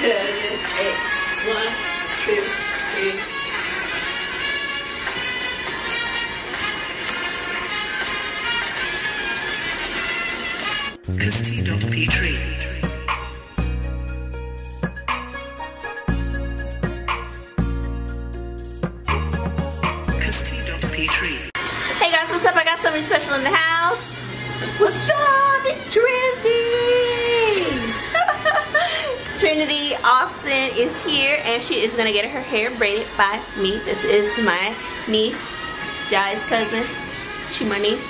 1, 2, 3. Hey guys, what's up? I got something special in the house. What's up? It's Trinity! Trinity Austin is here and she is gonna get her hair braided by me. This is my niece, Jai's cousin. She my niece.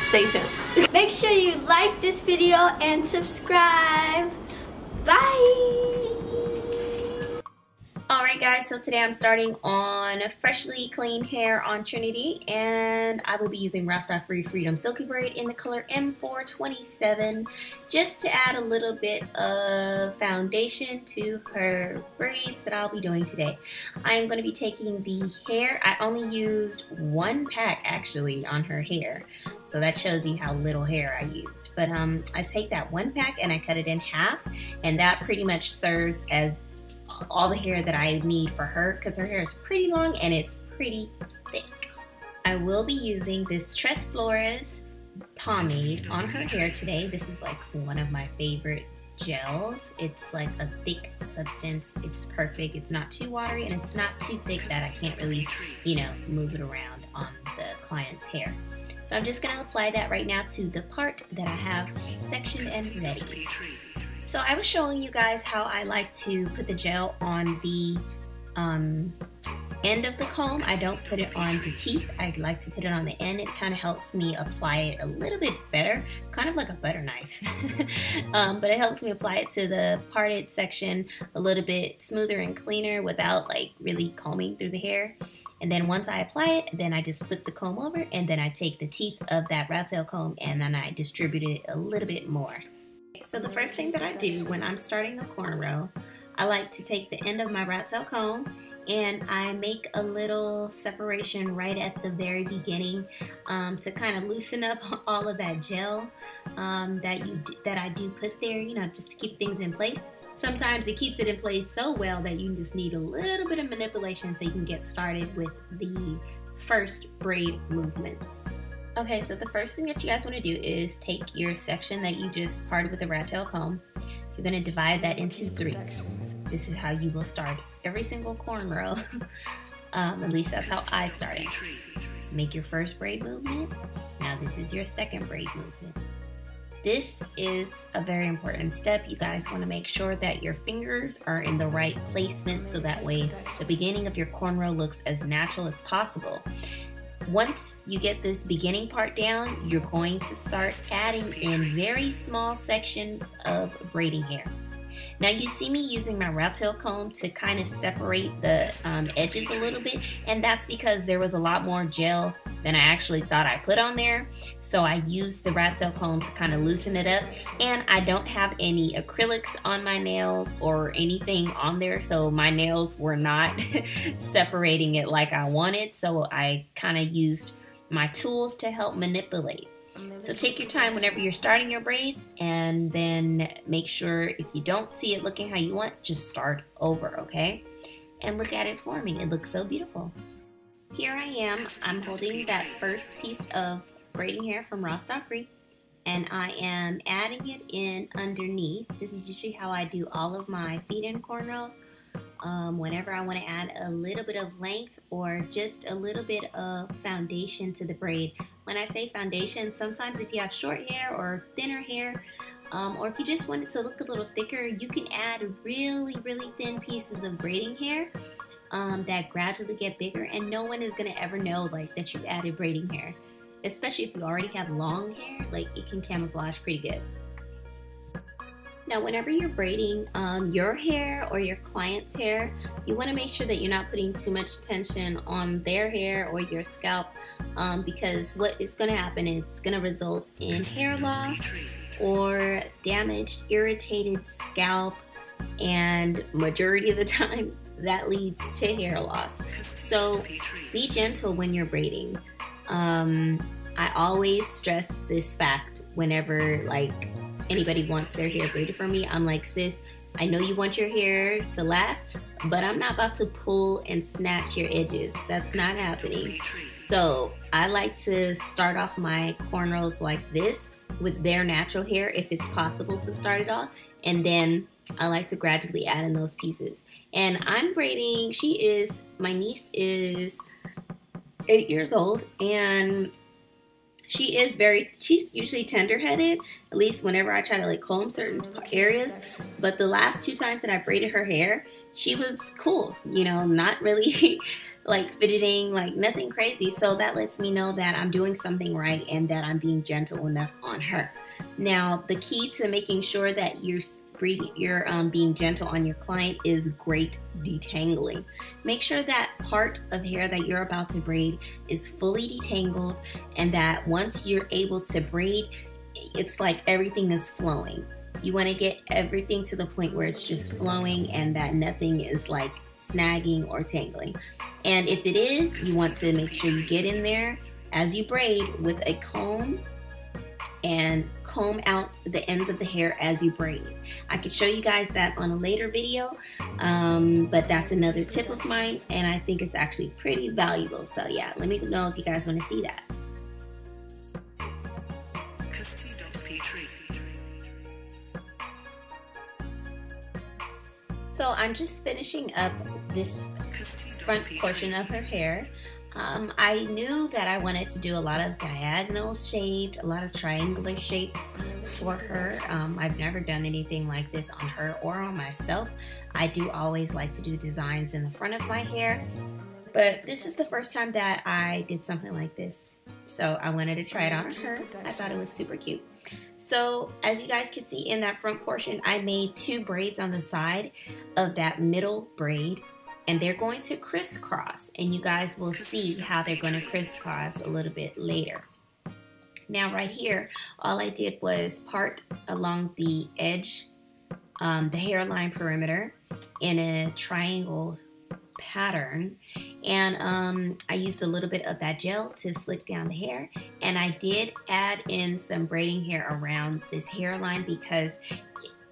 Stay tuned. Make sure you like this video and subscribe. Bye! Alright guys, so today I'm starting on freshly clean hair on Trinity, and I will be using RastAfri Freedom Silky Braid in the color M427 just to add a little bit of foundation to her braids that I'll be doing today. I'm going to be taking the hair. I only used one pack actually on her hair, so that shows you how little hair I used. But I take that one pack and I cut it in half, and that pretty much serves as all the hair that I need for her because her hair is pretty long and it's pretty thick. I will be using this FLORES pomade on her hair today. This is like one of my favorite gels. It's like a thick substance. It's perfect. It's not too watery and it's not too thick that I can't really, you know, move it around on the client's hair. So I'm just going to apply that right now to the part that I have sectioned and ready. So I was showing you guys how I like to put the gel on the end of the comb. I don't put it on the teeth. I like to put it on the end. It kind of helps me apply it a little bit better, kind of like a butter knife. But it helps me apply it to the parted section a little bit smoother and cleaner without like really combing through the hair. And then once I apply it, then I just flip the comb over and then I take the teeth of that rat tail comb and then I distribute it a little bit more. So the first thing that I do when I'm starting a cornrow, I like to take the end of my rat tail comb and I make a little separation right at the very beginning to kind of loosen up all of that gel that I do put there, you know, just to keep things in place. Sometimes it keeps it in place so well that you just need a little bit of manipulation so you can get started with the first braid movements. Okay, so the first thing that you guys want to do is take your section that you just parted with a rat tail comb. You're going to divide that into 3. This is how you will start every single cornrow. At least that's how I started. Make your first braid movement. Now this is your second braid movement. This is a very important step. You guys want to make sure that your fingers are in the right placement so that way the beginning of your cornrow looks as natural as possible. Once you get this beginning part down, you're going to start adding in very small sections of braiding hair. Now you see me using my rat tail comb to kind of separate the edges a little bit, and that's because there was a lot more gel than I actually thought I put on there. So I used the rat tail comb to kind of loosen it up, and I don't have any acrylics on my nails or anything on there, so my nails were not separating it like I wanted, so I kind of used my tools to help manipulate. So take your time whenever you're starting your braids, and then make sure if you don't see it looking how you want, just start over, okay? And look at it for me. It looks so beautiful. Here I am. I'm holding that first piece of braiding hair from RastAfri, and I am adding it in underneath. This is usually how I do all of my feed-in cornrows. Whenever I want to add a little bit of length or just a little bit of foundation to the braid. When I say foundation, sometimes if you have short hair or thinner hair, or if you just want it to look a little thicker, you can add really, really thin pieces of braiding hair that gradually get bigger, and no one is going to ever know like that you added braiding hair. Especially if you already have long hair, like it can camouflage pretty good. Now, whenever you're braiding your hair or your client's hair, you want to make sure that you're not putting too much tension on their hair or your scalp, because what is going to happen is it's going to result in hair loss or damaged, irritated scalp, and majority of the time that leads to hair loss. So be gentle when you're braiding. I always stress this fact whenever like anybody wants their hair braided from me. I'm like, sis, I know you want your hair to last, but I'm not about to pull and snatch your edges. That's not happening. So I like to start off my cornrows like this with their natural hair if it's possible to start it off, and then I like to gradually add in those pieces. And I'm braiding, my niece is 8 years old, and she's usually tender-headed, at least whenever I try to like comb certain areas. But the last 2 times that I braided her hair, she was cool, you know, not really like fidgeting, like nothing crazy. So that lets me know that I'm doing something right and that I'm being gentle enough on her. Now, the key to making sure that you're being gentle on your client is great detangling. Make sure that part of hair that you're about to braid is fully detangled, and that once you're able to braid, it's like everything is flowing. You want to get everything to the point where it's just flowing and that nothing is like snagging or tangling. And if it is, you want to make sure you get in there as you braid with a comb and comb out the ends of the hair as you braid. I could show you guys that on a later video, but that's another tip of mine, and I think it's actually pretty valuable. So yeah, let me know if you guys want to see that. So I'm just finishing up this front portion of her hair. I knew that I wanted to do a lot of diagonal shaped, a lot of triangular shapes for her. I've never done anything like this on her or on myself. I do always like to do designs in the front of my hair, but this is the first time that I did something like this. So I wanted to try it on her. I thought it was super cute. So as you guys can see in that front portion, I made 2 braids on the side of that middle braid, and they're going to crisscross, and you guys will see how they're going to crisscross a little bit later. Now right here, all I did was part along the edge, the hairline perimeter in a triangle pattern, and I used a little bit of that gel to slick down the hair, and I did add in some braiding hair around this hairline because,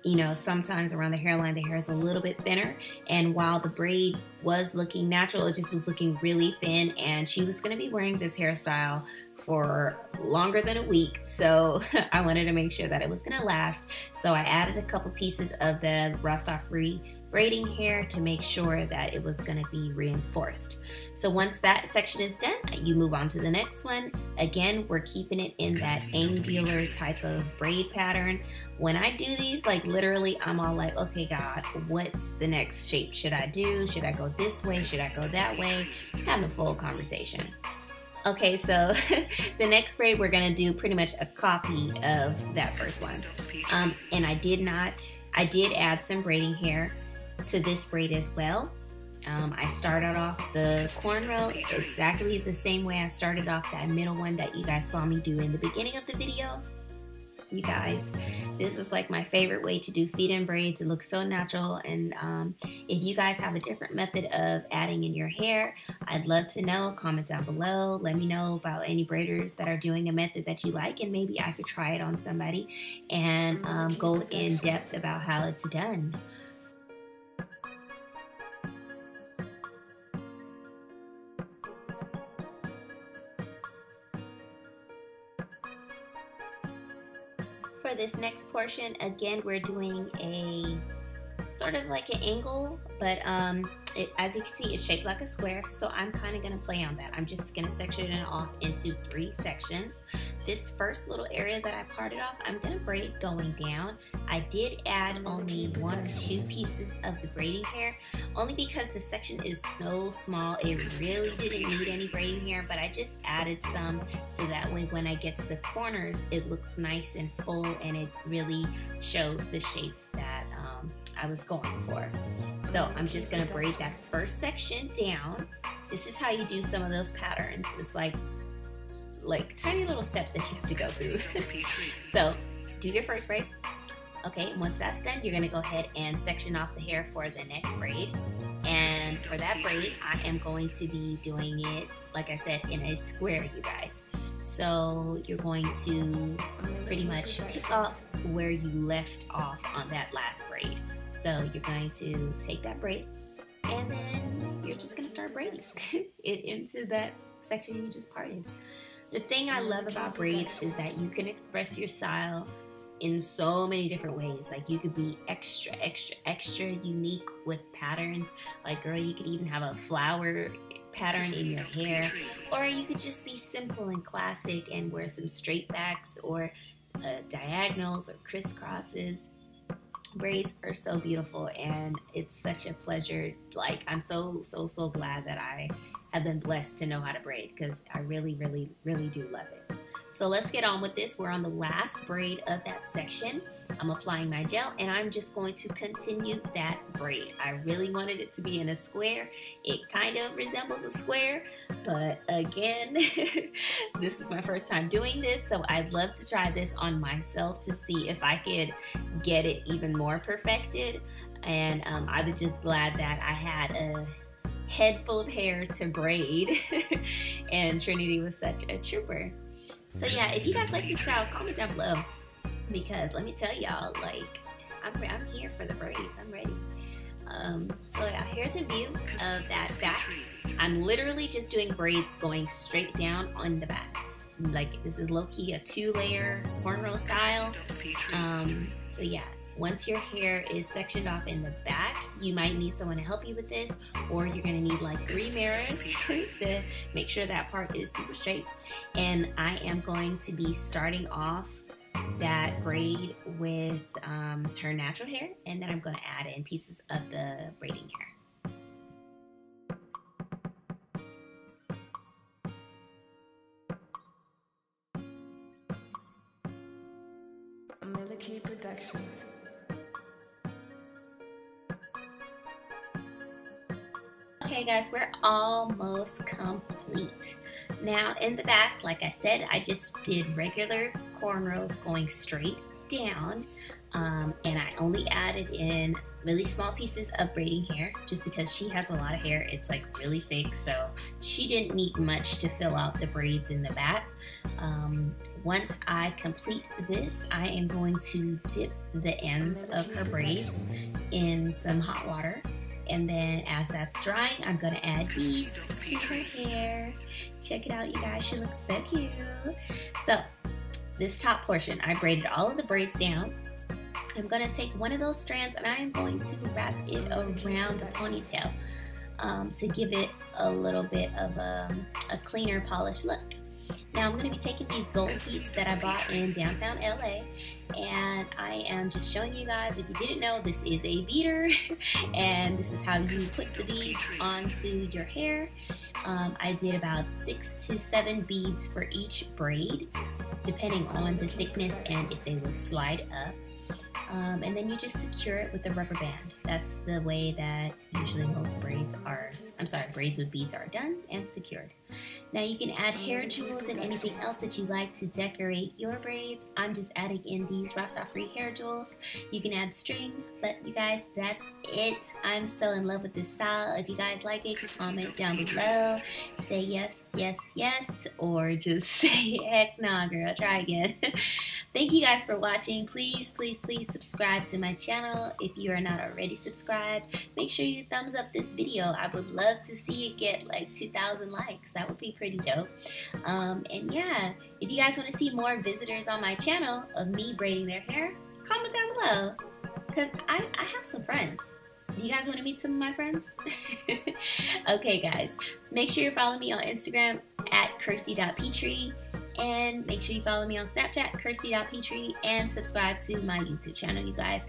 you know, sometimes around the hairline the hair is a little bit thinner, and while the braid was looking natural, it just was looking really thin, and she was going to be wearing this hairstyle for longer than a week, so I wanted to make sure that it was going to last. So I added a couple pieces of the RastAfri braiding hair to make sure that it was going to be reinforced. So once that section is done, you move on to the next one. Again, we're keeping it in that angular type of braid pattern. When I do these, like literally, I'm all like, okay, God, what's the next shape should I do? Should I go this way? Should I go that way? Having a full conversation. Okay, so the next braid, we're gonna do pretty much a copy of that first one. And I did add some braiding hair to this braid as well. I started off the cornrow exactly the same way I started off that middle one that you guys saw me do in the beginning of the video. You guys, this is like my favorite way to do feed-in braids. It looks so natural, and if you guys have a different method of adding in your hair, I'd love to know. Comment down below. Let me know about any braiders that are doing a method that you like, and maybe I could try it on somebody and go in depth about how it's done. For this next portion, again, we're doing a sort of like an angle, but as you can see, it's shaped like a square, so I'm kind of going to play on that. I'm just going to section it off into 3 sections. This first little area that I parted off, I'm going to braid going down. I did add only 1 or 2 pieces of the braiding hair, only because the section is so small, it really didn't need any braiding hair, but I just added some so that way when I get to the corners, it looks nice and full, and it really shows the shape that I was going for. So I'm just gonna braid that first section down. This is how you do some of those patterns. It's like tiny little steps that you have to go through. So do your first braid. Okay, once that's done, you're gonna go ahead and section off the hair for the next braid. And for that braid, I am going to be doing it, like I said, in a square, you guys. So you're going to pretty much pick up where you left off on that last braid. So you're going to take that braid and then you're just going to start braiding it into that section you just parted. The thing I love about braids is that you can express your style in so many different ways. Like you could be extra unique with patterns. Like girl, you could even have a flower pattern in your hair, or you could just be simple and classic and wear some straight backs or diagonals or crisscrosses. Braids are so beautiful and it's such a pleasure. Like I'm so glad that I have been blessed to know how to braid, because I really do love it. So let's get on with this. We're on the last braid of that section. I'm applying my gel and I'm just going to continue that braid. I really wanted it to be in a square. It kind of resembles a square, but again, this is my first time doing this, so I'd love to try this on myself to see if I could get it even more perfected. And I was just glad that I had a head full of hair to braid and Trinity was such a trooper. So yeah, if you guys like this style, comment down below, because let me tell y'all, like, I'm here for the braids. I'm ready. So yeah, here's a view of that back. I'm literally just doing braids going straight down on the back. Like this is low-key a 2-layer cornrow style. So yeah, once your hair is sectioned off in the back, you might need someone to help you with this, or you're gonna need like 3 mirrors to make sure that part is super straight. And I am going to be starting off that braid with her natural hair, and then I'm gonna add in pieces of the braiding hair. Productions. Okay guys, we're almost complete. Now in the back, like I said, I just did regular cornrows going straight down, and I only added in really small pieces of braiding hair just because she has a lot of hair. It's like really thick, so she didn't need much to fill out the braids in the back. Once I complete this, I am going to dip the ends of her braids in some hot water. And then as that's drying, I'm gonna add beads to her hair. Check it out, you guys, she looks so cute. So this top portion, I braided all of the braids down. I'm gonna take one of those strands and I am going to wrap it around the ponytail to give it a little bit of a cleaner, polished look. Now I'm going to be taking these gold beads that I bought in downtown LA, and I am just showing you guys, if you didn't know, this is a beater and this is how you put the beads onto your hair. I did about 6 to 7 beads for each braid, depending on the thickness and if they would slide up. And then you just secure it with a rubber band. That's the way that usually most braids with beads are done and secured. Now you can add hair jewels and anything else that you like to decorate your braids. I'm just adding in these RastAfri hair jewels. You can add string, but you guys, that's it. I'm so in love with this style. If you guys like it, just comment down below. Say yes, yes, yes, or just say heck nah, girl, try again. Thank you guys for watching. Please subscribe to my channel if you are not already subscribed. Make sure you thumbs up this video. I would love to see it get like 2,000 likes. That would be pretty dope. And yeah, if you guys want to see more visitors on my channel of me braiding their hair, comment down below, because I have some friends. Do you guys want to meet some of my friends? Okay guys, make sure you follow me on Instagram at kirsty.petrie, and make sure you follow me on Snapchat, kirsty.petrie, and subscribe to my YouTube channel, you guys.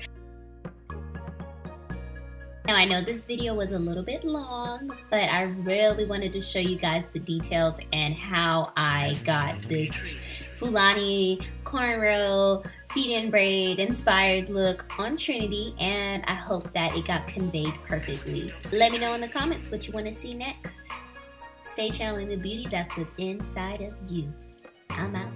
Now I know this video was a little bit long, but I really wanted to show you guys the details and how I got this Fulani cornrow feed-in braid inspired look on Trinity, and I hope that it got conveyed perfectly. Let me know in the comments what you want to see next. Stay channeling the beauty that's within inside of you. I'm out.